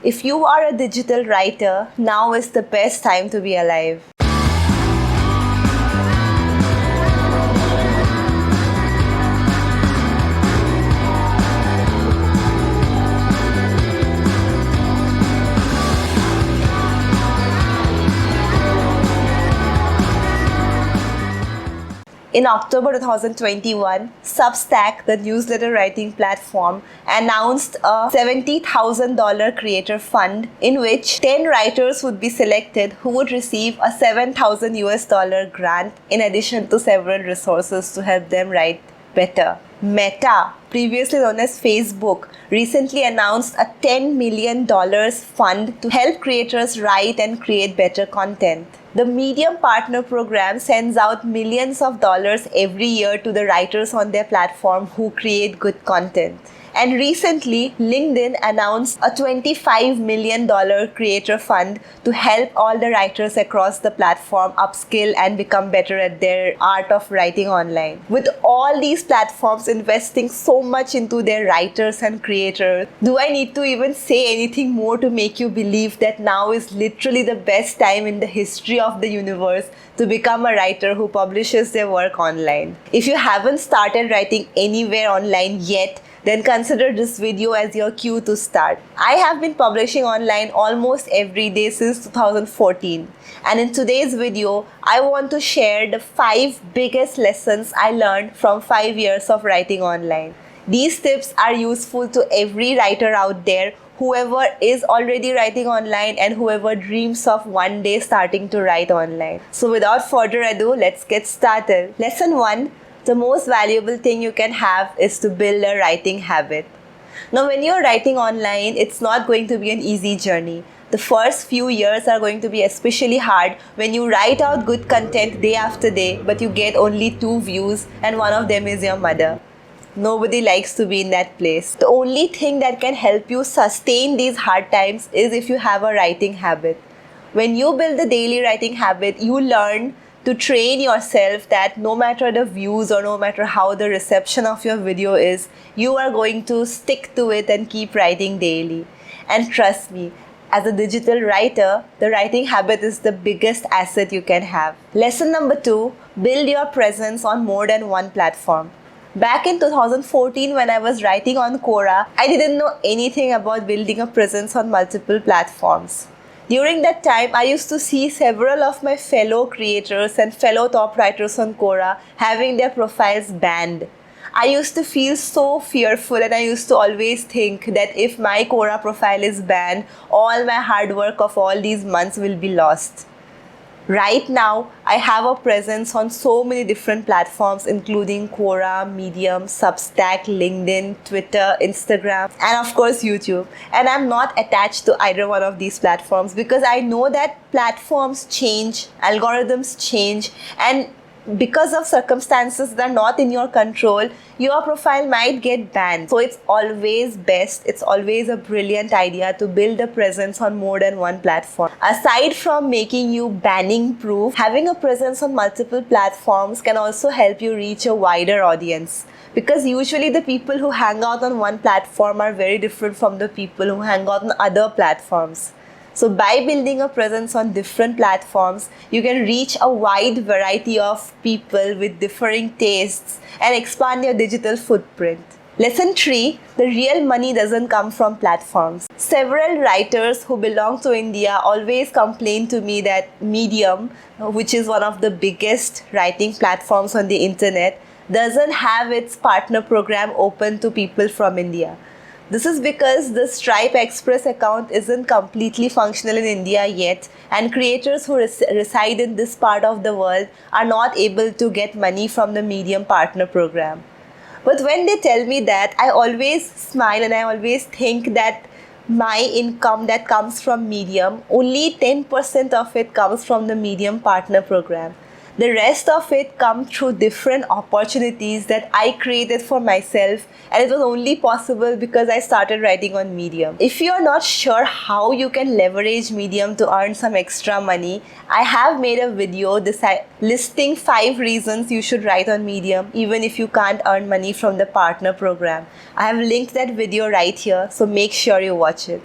If you are a digital writer, now is the best time to be alive. In October 2021, Substack, the newsletter writing platform, announced a $70,000 creator fund in which 10 writers would be selected who would receive a $7,000 grant in addition to several resources to help them write better. Meta, previously known as Facebook, recently announced a $10 million fund to help creators write and create better content. The Medium Partner Program sends out millions of dollars every year to the writers on their platform who create good content. And recently, LinkedIn announced a $25 million creator fund to help all the writers across the platform upskill and become better at their art of writing online. With all these platforms investing so much into their writers and creators, do I need to even say anything more to make you believe that now is literally the best time in the history of the universe to become a writer who publishes their work online? If you haven't started writing anywhere online yet, then consider this video as your cue to start. I have been publishing online almost every day since 2014. And in today's video, I want to share the 5 biggest lessons I learned from 5 years of writing online. These tips are useful to every writer out there, whoever is already writing online and whoever dreams of one day starting to write online. So without further ado, let's get started. Lesson 1. The most valuable thing you can have is to build a writing habit. Now, when you're writing online, it's not going to be an easy journey. The first few years are going to be especially hard when you write out good content day after day, but you get only 2 views and one of them is your mother. Nobody likes to be in that place. The only thing that can help you sustain these hard times is if you have a writing habit. When you build the daily writing habit, you learn to train yourself that no matter the views or no matter how the reception of your video is, you are going to stick to it and keep writing daily. And trust me, as a digital writer, the writing habit is the biggest asset you can have. Lesson number 2, build your presence on more than one platform. Back in 2014, when I was writing on Quora, I didn't know anything about building a presence on multiple platforms. During that time, I used to see several of my fellow creators and fellow top writers on Quora having their profiles banned. I used to feel so fearful and I used to always think that if my Quora profile is banned, all my hard work of all these months will be lost. Right now, I have a presence on so many different platforms including Quora, Medium, Substack, LinkedIn, Twitter, Instagram, and of course YouTube. And I'm not attached to either one of these platforms because I know that platforms change, algorithms change, and because of circumstances that are not in your control, your profile might get banned. So it's always best, it's always a brilliant idea to build a presence on more than one platform. Aside from making you banning proof, having a presence on multiple platforms can also help you reach a wider audience. Because usually the people who hang out on one platform are very different from the people who hang out on other platforms. So by building a presence on different platforms, you can reach a wide variety of people with differing tastes and expand your digital footprint. Lesson 3, the real money doesn't come from platforms. Several writers who belong to India always complain to me that Medium, which is one of the biggest writing platforms on the internet, doesn't have its partner program open to people from India. This is because the Stripe Express account isn't completely functional in India yet, and creators who reside in this part of the world are not able to get money from the Medium partner program. But when they tell me that, I always smile and I always think that my income that comes from Medium, only 10% of it comes from the Medium partner program. The rest of it comes through different opportunities that I created for myself, and it was only possible because I started writing on Medium. If you are not sure how you can leverage Medium to earn some extra money, I have made a video listing 5 reasons you should write on Medium even if you can't earn money from the partner program. I have linked that video right here, so make sure you watch it.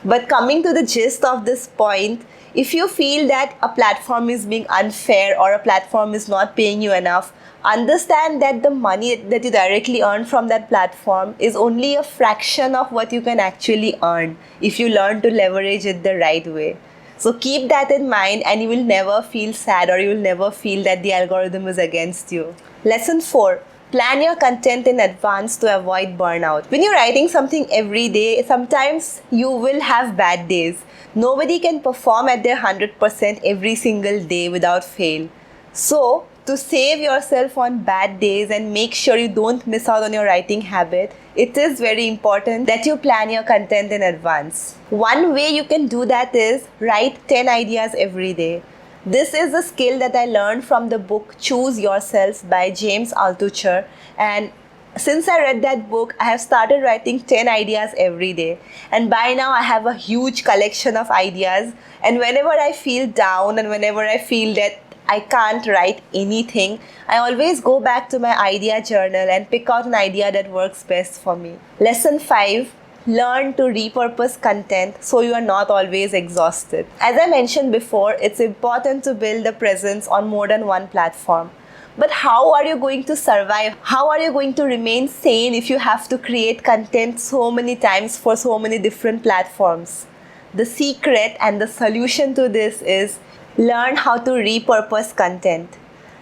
But coming to the gist of this point, if you feel that a platform is being unfair or a platform is not paying you enough, understand that the money that you directly earn from that platform is only a fraction of what you can actually earn if you learn to leverage it the right way. So keep that in mind and you will never feel sad or you will never feel that the algorithm is against you. Lesson 4. Plan your content in advance to avoid burnout. When you're writing something every day, sometimes you will have bad days. Nobody can perform at their 100% every single day without fail. So, to save yourself on bad days and make sure you don't miss out on your writing habit, it is very important that you plan your content in advance. One way you can do that is write 10 ideas every day. This is a skill that I learned from the book Choose Yourself by James Altucher, and since I read that book, I have started writing 10 ideas every day. And by now I have a huge collection of ideas, and whenever I feel down and whenever I feel that I can't write anything, I always go back to my idea journal and pick out an idea that works best for me. Lesson 5. Learn to repurpose content so you are not always exhausted. As I mentioned before, it's important to build a presence on more than one platform. But how are you going to survive? How are you going to remain sane if you have to create content so many times for so many different platforms? The secret and the solution to this is learn how to repurpose content.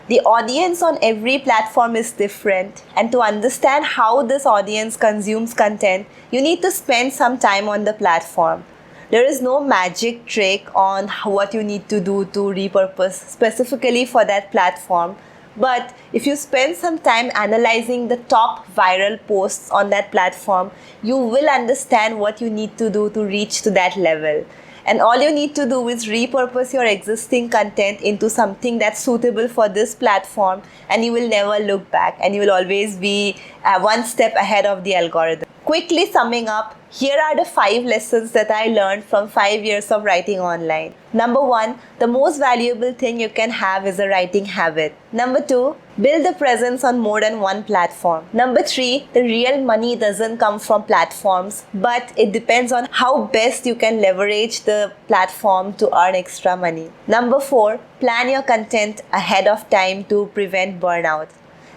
The audience on every platform is different, and to understand how this audience consumes content, you need to spend some time on the platform. There is no magic trick on what you need to do to repurpose specifically for that platform. But if you spend some time analyzing the top viral posts on that platform, you will understand what you need to do to reach to that level. And all you need to do is repurpose your existing content into something that's suitable for this platform, and you will never look back and you will always be one step ahead of the algorithm. Quickly summing up, here are the 5 lessons that I learned from 5 years of writing online. Number 1, the most valuable thing you can have is a writing habit. Number 2, build a presence on more than one platform. Number 3, the real money doesn't come from platforms, but it depends on how best you can leverage the platform to earn extra money. Number 4, plan your content ahead of time to prevent burnout.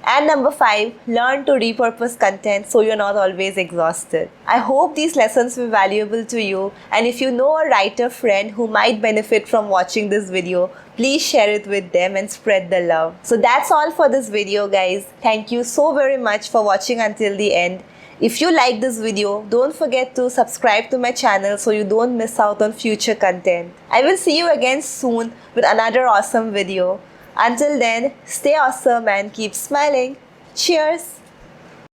And number 5, learn to repurpose content so you're not always exhausted. I hope these lessons were valuable to you, and if you know a writer friend who might benefit from watching this video, please share it with them and spread the love. So that's all for this video, guys. Thank you so very much for watching until the end. If you like this video, don't forget to subscribe to my channel so you don't miss out on future content. I will see you again soon with another awesome video. Until then, stay awesome and keep smiling. Cheers!